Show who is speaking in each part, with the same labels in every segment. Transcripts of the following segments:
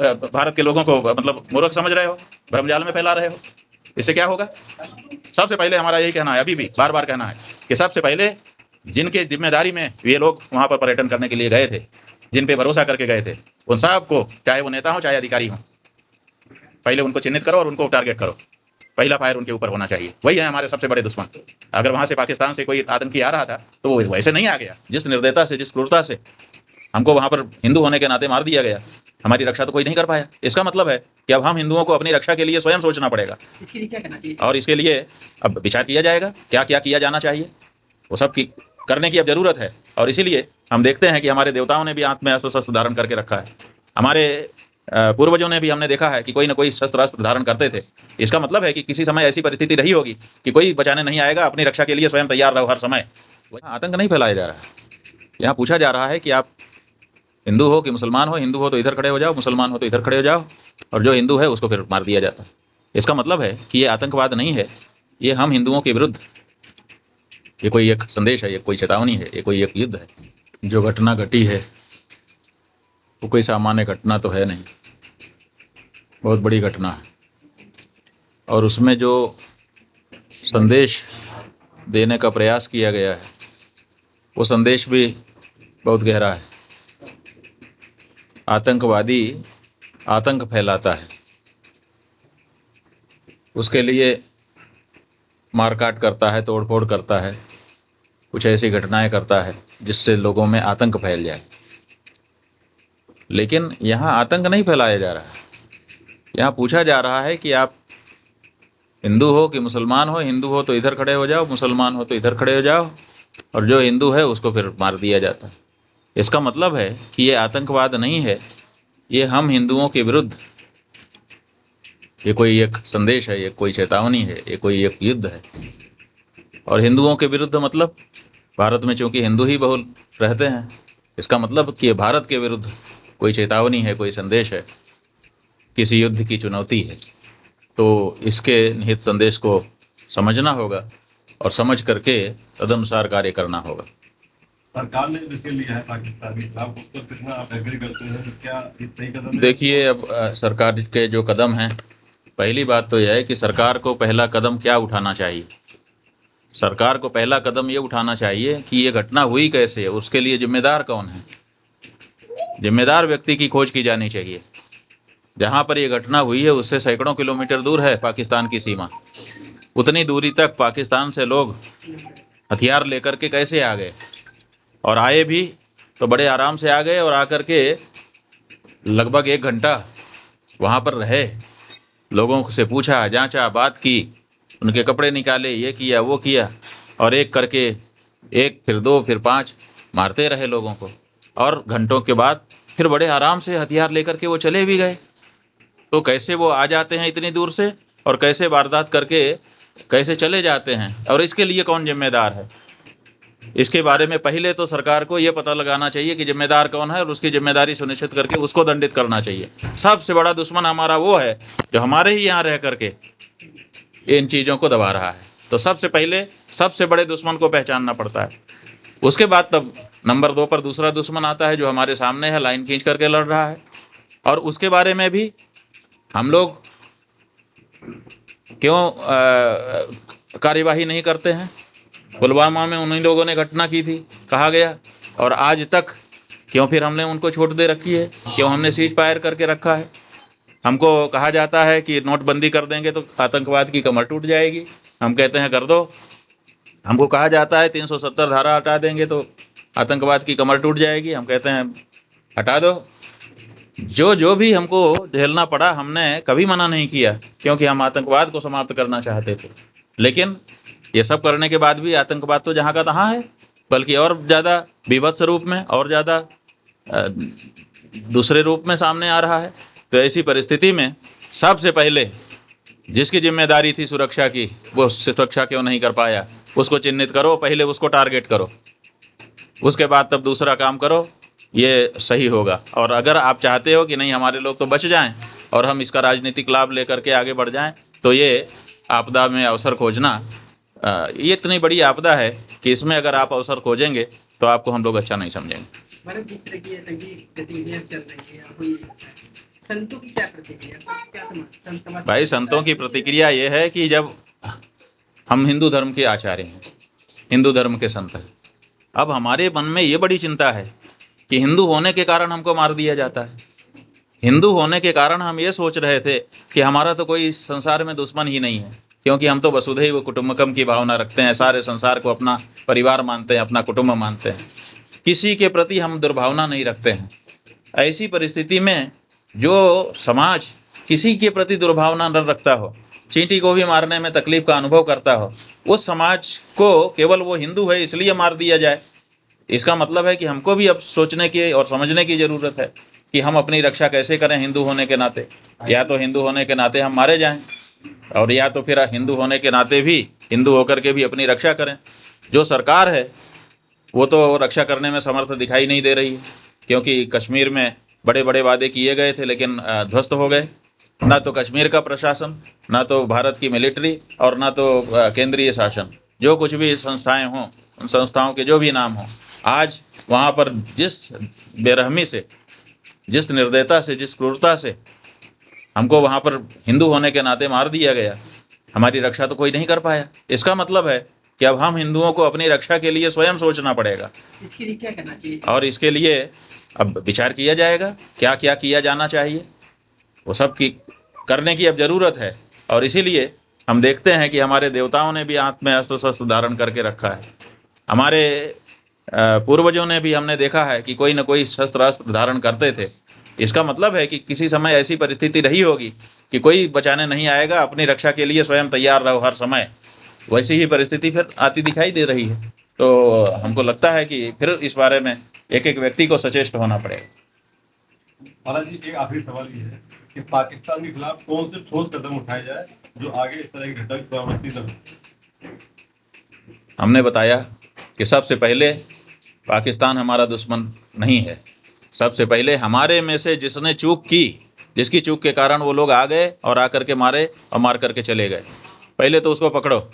Speaker 1: भारत के लोगों को मतलब मूर्ख समझ रहे हो, भ्रमजाल में फैला रहे हो। इससे क्या होगा? सबसे पहले हमारा यही कहना है, अभी भी बार बार कहना है कि सबसे पहले जिनके जिम्मेदारी में ये लोग वहां पर पर्यटन करने के लिए गए थे, जिन पे भरोसा करके गए थे, उन सबको, चाहे वो नेता हो चाहे अधिकारी हो, पहले उनको चिन्हित करो और उनको टारगेट करो। पहला फायर उनके ऊपर होना चाहिए। वही है हमारे सबसे बड़े दुश्मन। अगर वहां से पाकिस्तान से कोई आतंकी आ रहा था तो वो वैसे नहीं आ गया। जिस निर्दयता से, जिस क्रूरता से हमको वहां पर हिंदू होने के नाते मार दिया गया, हमारी रक्षा तो कोई नहीं कर पाया। इसका मतलब है कि अब हम हिंदुओं को अपनी रक्षा के लिए स्वयं सोचना पड़ेगा, और इसके लिए अब विचार किया जाएगा क्या क्या किया जाना चाहिए। वो सब की करने की अब जरूरत है। और इसीलिए हम देखते हैं कि हमारे देवताओं ने भी हाथ में अस्त्र शस्त्र धारण करके रखा है। हमारे पूर्वजों ने भी, हमने देखा है कि कोई ना कोई शस्त्र अस्त्र धारण करते थे। इसका मतलब है कि किसी समय ऐसी परिस्थिति रही होगी कि कोई बचाने नहीं आएगा, अपनी रक्षा के लिए स्वयं तैयार रहो हर समय। आतंक नहीं फैलाया जा रहा है। यहाँ पूछा जा रहा है कि आप हिंदू हो कि मुसलमान हो, हिंदू हो तो इधर खड़े हो जाओ, मुसलमान हो तो इधर खड़े हो जाओ, और जो हिंदू है उसको फिर मार दिया जाता है। इसका मतलब है कि ये आतंकवाद नहीं है, ये हम हिंदुओं के विरुद्ध, ये कोई एक संदेश है, ये कोई चेतावनी है, ये कोई एक युद्ध है। जो घटना घटी है वो कोई सामान्य घटना तो है नहीं, बहुत बड़ी घटना है। और उसमें जो संदेश देने का प्रयास किया गया है वो संदेश भी बहुत गहरा है। आतंकवादी आतंक फैलाता है, उसके लिए मारकाट करता है, तोड़फोड़ करता है, कुछ ऐसी घटनाएं करता है जिससे लोगों में आतंक फैल जाए। लेकिन यहाँ आतंक नहीं फैलाया जा रहा है। यहाँ पूछा जा रहा है कि आप हिंदू हो कि मुसलमान हो, हिंदू हो तो इधर खड़े हो जाओ, मुसलमान हो तो इधर खड़े हो जाओ, और जो हिंदू है उसको फिर मार दिया जाता है। इसका मतलब है कि ये आतंकवाद नहीं है, ये हम हिंदुओं के विरुद्ध, ये कोई एक संदेश है, ये कोई चेतावनी है, ये कोई एक युद्ध है। और हिंदुओं के विरुद्ध मतलब भारत में चूंकि हिंदू ही बहुल रहते हैं, इसका मतलब कि ये भारत के विरुद्ध कोई चेतावनी है, कोई संदेश है, किसी युद्ध की चुनौती है। तो इसके निहित संदेश को समझना होगा और समझ करके तदनुसार कार्य करना होगा।
Speaker 2: सरकार ने विषय लिया है पाकिस्तान के खिलाफ, उस पर कितना आप एग्री करते हैं? क्या ये सही कदम है?
Speaker 1: देखिए, अब सरकार के जो कदम हैं, पहली बात तो यह है कि सरकार को पहला कदम क्या उठाना चाहिए। सरकार को पहला कदम ये उठाना चाहिए कि ये घटना हुई कैसे, उसके लिए जिम्मेदार कौन है। जिम्मेदार व्यक्ति की खोज की जानी चाहिए। जहाँ पर ये घटना हुई है उससे सैकड़ों किलोमीटर दूर है पाकिस्तान की सीमा। उतनी दूरी तक पाकिस्तान से लोग हथियार लेकर के कैसे आ गए, और आए भी तो बड़े आराम से आ गए, और आकर के लगभग 1 घंटा वहाँ पर रहे, लोगों से पूछा, जांचा, बात की, उनके कपड़े निकाले, ये किया वो किया, और एक करके 1 फिर 2 फिर 5 मारते रहे लोगों को, और घंटों के बाद फिर बड़े आराम से हथियार लेकर के वो चले भी गए। तो कैसे वो आ जाते हैं इतनी दूर से, और कैसे वारदात करके कैसे चले जाते हैं, और इसके लिए कौन जिम्मेदार है? इसके बारे में पहले तो सरकार को ये पता लगाना चाहिए कि जिम्मेदार कौन है, और उसकी जिम्मेदारी सुनिश्चित करके उसको दंडित करना चाहिए। सबसे बड़ा दुश्मन हमारा वो है जो हमारे ही यहाँ रह करके इन चीज़ों को दबा रहा है। तो सबसे पहले सबसे बड़े दुश्मन को पहचानना पड़ता है। उसके बाद तब नंबर 2 पर दूसरा दुश्मन आता है जो हमारे सामने है, लाइन खींच करके लड़ रहा है। और उसके बारे में भी हम लोग क्यों कार्यवाही नहीं करते हैं? पुलवामा में उन्हीं लोगों ने घटना की थी, कहा गया, और आज तक क्यों फिर हमने उनको छूट दे रखी है? क्यों हमने सीज फायर करके रखा है? हमको कहा जाता है कि नोटबंदी कर देंगे तो आतंकवाद की कमर टूट जाएगी, हम कहते हैं कर दो। हमको कहा जाता है 370 धारा हटा देंगे तो आतंकवाद की कमर टूट जाएगी, हम कहते हैं हटा दो। जो भी हमको झेलना पड़ा, हमने कभी मना नहीं किया, क्योंकि हम आतंकवाद को समाप्त करना चाहते थे। लेकिन ये सब करने के बाद भी आतंकवाद तो जहाँ का तहाँ है, बल्कि और ज़्यादा विभत्स रूप में, और ज़्यादा दूसरे रूप में सामने आ रहा है। तो ऐसी परिस्थिति में सबसे पहले जिसकी जिम्मेदारी थी सुरक्षा की, वो सुरक्षा क्यों नहीं कर पाया, उसको चिन्हित करो, पहले उसको टारगेट करो, उसके बाद तब दूसरा काम करो, ये सही होगा। और अगर आप चाहते हो कि नहीं हमारे लोग तो बच जाएं और हम इसका राजनीतिक लाभ लेकर के आगे बढ़ जाएं, तो ये आपदा में अवसर खोजना, ये इतनी बड़ी आपदा है कि इसमें अगर आप अवसर खोजेंगे तो आपको हम लोग अच्छा नहीं समझेंगे।
Speaker 3: मतलब जिस तरह की गतिविधियां चल रही है, कोई संतों की क्या प्रतिक्रिया, क्या समाज
Speaker 1: भाई संतों की प्रतिक्रिया ये है कि जब हम हिंदू धर्म के आचार्य हैं, हिंदू धर्म के संत हैं, अब हमारे मन में ये बड़ी चिंता है कि हिंदू होने के कारण हमको मार दिया जाता है। हिंदू होने के कारण हम ये सोच रहे थे कि हमारा तो कोई इस संसार में दुश्मन ही नहीं है, क्योंकि हम तो वसुधैव कुटुंबकम की भावना रखते हैं, सारे संसार को अपना परिवार मानते हैं, अपना कुटुंब मानते हैं, किसी के प्रति हम दुर्भावना नहीं रखते हैं। ऐसी परिस्थिति में जो समाज किसी के प्रति दुर्भावना न रखता हो, चींटी को भी मारने में तकलीफ का अनुभव करता हो, उस समाज को केवल वो हिंदू है इसलिए मार दिया जाए, इसका मतलब है कि हमको भी अब सोचने की और समझने की ज़रूरत है कि हम अपनी रक्षा कैसे करें हिंदू होने के नाते। या तो हिंदू होने के नाते हम मारे जाएं, और या तो फिर हिंदू होने के नाते भी हिंदू होकर के भी अपनी रक्षा करें। जो सरकार है वो तो रक्षा करने में समर्थ दिखाई नहीं दे रही है, क्योंकि कश्मीर में बड़े बड़े वादे किए गए थे लेकिन ध्वस्त हो गए। ना तो कश्मीर का प्रशासन, ना तो भारत की मिलिट्री, और ना तो केंद्रीय शासन, जो कुछ भी संस्थाएं हों, उन संस्थाओं के जो भी नाम हों, आज वहाँ पर जिस बेरहमी से, जिस निर्दयता से, जिस क्रूरता से हमको वहाँ पर हिंदू होने के नाते मार दिया गया, हमारी रक्षा तो कोई नहीं कर पाया। इसका मतलब है कि अब हम हिंदुओं को अपनी रक्षा के लिए स्वयं सोचना पड़ेगा,
Speaker 3: इसके लिए क्या करना चाहिए?
Speaker 1: और इसके लिए अब विचार किया जाएगा क्या क्या किया जाना चाहिए, वो सब की करने की अब ज़रूरत है। और इसीलिए हम देखते हैं कि हमारे देवताओं ने भी हाथ में अस्त्र शस्त्र धारण करके रखा है, हमारे पूर्वजों ने भी, हमने देखा है कि कोई न कोई शस्त्र अस्त्र धारण करते थे। इसका मतलब है कि किसी समय ऐसी परिस्थिति रही होगी कि कोई बचाने नहीं आएगा, अपनी रक्षा के लिए स्वयं तैयार रहो हर समय। वैसी ही परिस्थिति फिर आती दिखाई दे रही है। तो हमको लगता है कि फिर इस बारे में एक एक व्यक्ति को सचेष्ट होना पड़ेगा।
Speaker 2: महाराज जी, एक आखिरी सवाल ये है कि पाकिस्तान के खिलाफ कौन से ठोस कदम उठाए जाए जो आगे इस तरह की घटना की पुनरावृत्ति न हो?
Speaker 1: हमने बताया कि सबसे पहले पाकिस्तान हमारा दुश्मन नहीं है। सबसे पहले हमारे में से जिसने चूक की, जिसकी चूक के कारण वो लोग आ गए और आकर के मारे और मार करके चले गए, पहले तो उसको पकड़ो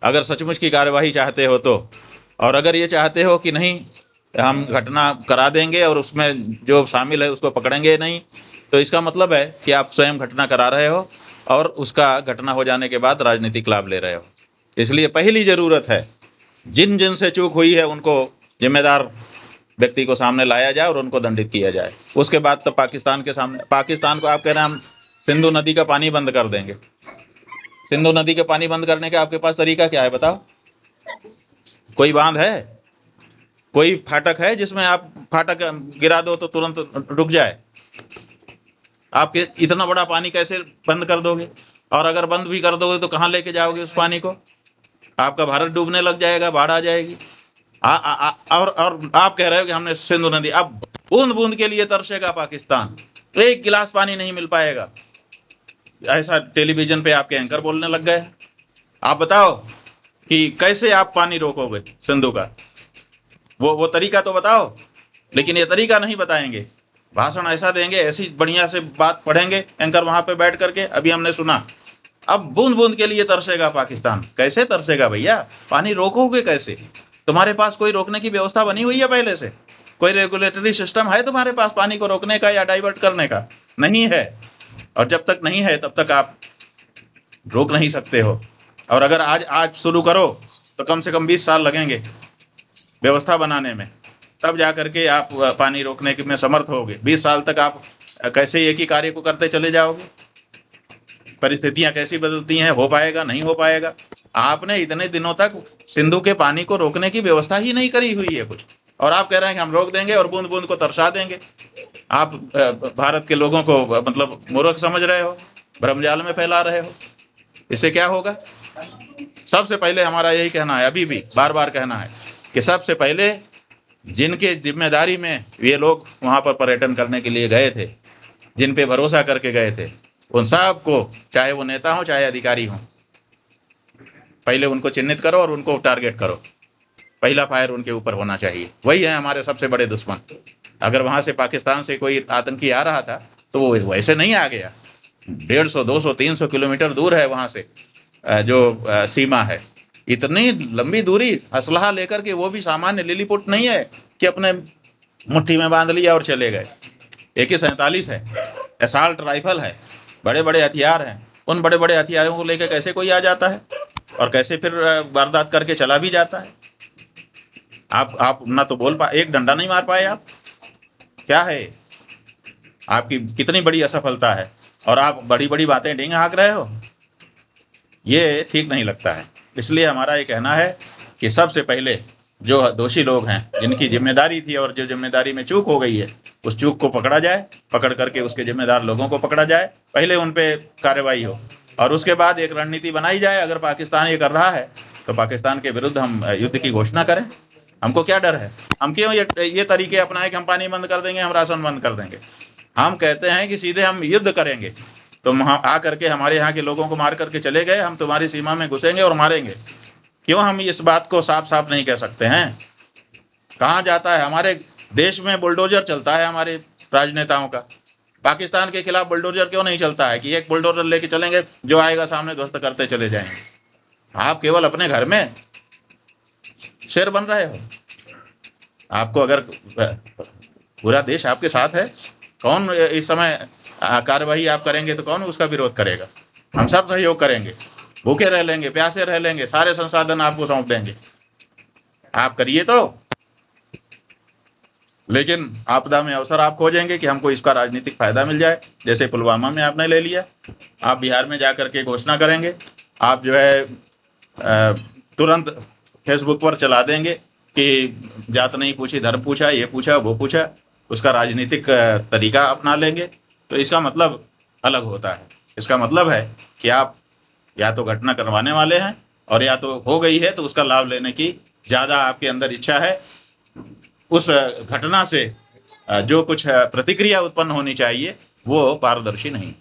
Speaker 1: अगर सचमुच की कार्यवाही चाहते हो तो। और अगर ये चाहते हो कि नहीं हम घटना करा देंगे और उसमें जो शामिल है उसको पकड़ेंगे नहीं, तो इसका मतलब है कि आप स्वयं घटना करा रहे हो और उसका घटना हो जाने के बाद राजनीतिक लाभ ले रहे हो। इसलिए पहली ज़रूरत है जिन जिन से चूक हुई है उनको जिम्मेदार व्यक्ति को सामने लाया जाए और उनको दंडित किया जाए। उसके बाद तो पाकिस्तान के सामने, पाकिस्तान को आप कह रहे हैं हम सिंधु नदी का पानी बंद कर देंगे। सिंधु नदी के पानी बंद करने का आपके पास तरीका क्या है बताओ? कोई बांध है, कोई फाटक है जिसमें आप फाटक गिरा दो तो तुरंत रुक जाए? आपके इतना बड़ा पानी कैसे बंद कर दोगे? और अगर बंद भी कर दोगे तो कहाँ लेके जाओगे उस पानी को? आपका भारत डूबने लग जाएगा, बाढ़ आ जाएगी। और आप कह रहे हो कि हमने सिंधु नदी, अब बूंद बूंद के लिए तरसेगा पाकिस्तान, एक गिलास पानी नहीं मिल पाएगा, ऐसा टेलीविजन पे आपके एंकर बोलने लग गए। आप बताओ कि कैसे आप पानी रोकोगे सिंधु का? वो तरीका तो बताओ। लेकिन ये तरीका नहीं बताएंगे, भाषण ऐसा देंगे, ऐसी बढ़िया से बात पढ़ेंगे एंकर वहां पे बैठ करके। अभी हमने सुना, अब बूंद बूंद के लिए तरसेगा पाकिस्तान। कैसे तरसेगा भैया? पानी रोकोगे कैसे? तुम्हारे पास कोई रोकने की व्यवस्था बनी हुई है पहले से? कोई रेगुलेटरी सिस्टम है तुम्हारे पास पानी को रोकने का या डाइवर्ट करने का? नहीं है। और जब तक नहीं है तब तक आप रोक नहीं सकते हो। और अगर आज शुरू करो तो कम से कम 20 साल लगेंगे व्यवस्था बनाने में, तब जा करके आप पानी रोकने में समर्थ होगे। 20 साल तक आप कैसे एक ही कार्य को करते चले जाओगे? परिस्थितियां कैसी बदलती हैं, हो पाएगा नहीं हो पाएगा? आपने इतने दिनों तक सिंधु के पानी को रोकने की व्यवस्था ही नहीं करी हुई है कुछ, और आप कह रहे हैं कि हम रोक देंगे और बूंद बूंद को तरसा देंगे। आप भारत के लोगों को मतलब मूर्ख समझ रहे हो, भ्रमजाल में फैला रहे हो। इससे क्या होगा? सबसे पहले हमारा यही कहना है, अभी भी बार बार कहना है कि सबसे पहले जिनके जिम्मेदारी में ये लोग वहाँ पर पर्यटन करने के लिए गए थे, जिन पे भरोसा करके गए थे, उन सब को, चाहे वो नेता हो चाहे अधिकारी हो, पहले उनको चिन्हित करो और उनको टारगेट करो। पहला फायर उनके ऊपर होना चाहिए। वही है हमारे सबसे बड़े दुश्मन। अगर वहाँ से पाकिस्तान से कोई आतंकी आ रहा था तो वो वैसे नहीं आ गया। 150, 200, 300 किलोमीटर दूर है वहाँ से जो सीमा है। इतनी लंबी दूरी असलहा लेकर के, वो भी सामान्य लिलीपुट नहीं है कि अपने मुट्ठी में बांध लिया और चले गए। AK-47 है। असॉल्ट राइफल है, बड़े बड़े हथियार हैं, उन बड़े बड़े हथियारों को लेकर कैसे कोई आ जाता है और कैसे फिर वारदात करके चला भी जाता है। आप ना तो बोल पाए, एक डंडा नहीं मार पाए आप, क्या है आपकी कितनी बड़ी असफलता है, और आप बड़ी बड़ी बातें डींग हाँक रहे हो, ये ठीक नहीं लगता है। इसलिए हमारा ये कहना है कि सबसे पहले जो दोषी लोग हैं, जिनकी जिम्मेदारी थी और जो जिम्मेदारी में चूक हो गई है, उस चूक को पकड़ा जाए, पकड़ करके उसके जिम्मेदार लोगों को पकड़ा जाए, पहले उन पे कार्रवाई हो और उसके बाद एक रणनीति बनाई जाए। अगर पाकिस्तान ये कर रहा है तो पाकिस्तान के विरुद्ध हम युद्ध की घोषणा करें। हमको क्या डर है? हम क्यों ये तरीके अपनाएं कि हम पानी बंद कर देंगे, हम राशन बंद कर देंगे? हम कहते हैं कि सीधे हम युद्ध करेंगे। तुम आ करके हमारे यहाँ के लोगों को मार करके चले गए, हम तुम्हारी सीमा में घुसेंगे और मारेंगे। क्यों हम इस बात को साफ साफ नहीं कह सकते हैं? कहाँ जाता है हमारे देश में बुलडोजर चलता है हमारे राजनेताओं का, पाकिस्तान के खिलाफ बुलडोजर क्यों नहीं चलता है कि एक बुलडोजर लेके चलेंगे, जो आएगा सामने ध्वस्त करते चले जाएंगे। आप केवल अपने घर में शेर बन रहे हो। आपको अगर पूरा देश आपके साथ है, कौन इस समय कार्यवाही आप करेंगे तो कौन उसका विरोध करेगा? हम सब सहयोग करेंगे, भूखे रह लेंगे, प्यासे रह लेंगे, सारे संसाधन आपको सौंप देंगे, आप करिए तो। लेकिन आपदा में अवसर आप खोजेंगे कि हमको इसका राजनीतिक फायदा मिल जाए, जैसे पुलवामा में आपने ले लिया। आप बिहार में जाकर के घोषणा करेंगे, आप जो है तुरंत फेसबुक पर चला देंगे कि जात नहीं पूछी, धर्म पूछा, ये पूछा, वो पूछा, उसका राजनीतिक तरीका अपना लेंगे। तो इसका मतलब अलग होता है। इसका मतलब है कि आप या तो घटना करवाने वाले हैं, और या तो हो गई है तो उसका लाभ लेने की ज़्यादा आपके अंदर इच्छा है। उस घटना से जो कुछ प्रतिक्रिया उत्पन्न होनी चाहिए वो पारदर्शी नहीं।